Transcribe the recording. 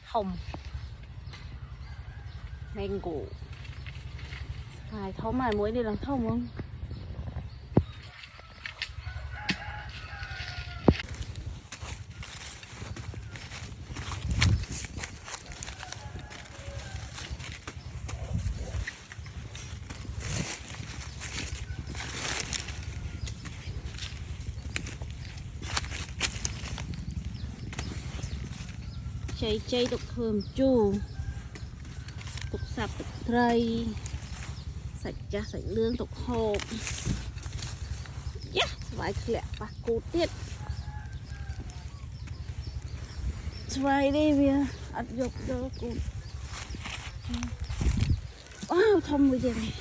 hồng mango hai thóm mài muối đi làm thông không chay tục thơm chu tục sạp tục rây sạch cha sạch lương tục hộp yeah vài lẹ và cột tiết vài đi bia ăn dục cho cột wow thông bây giờ này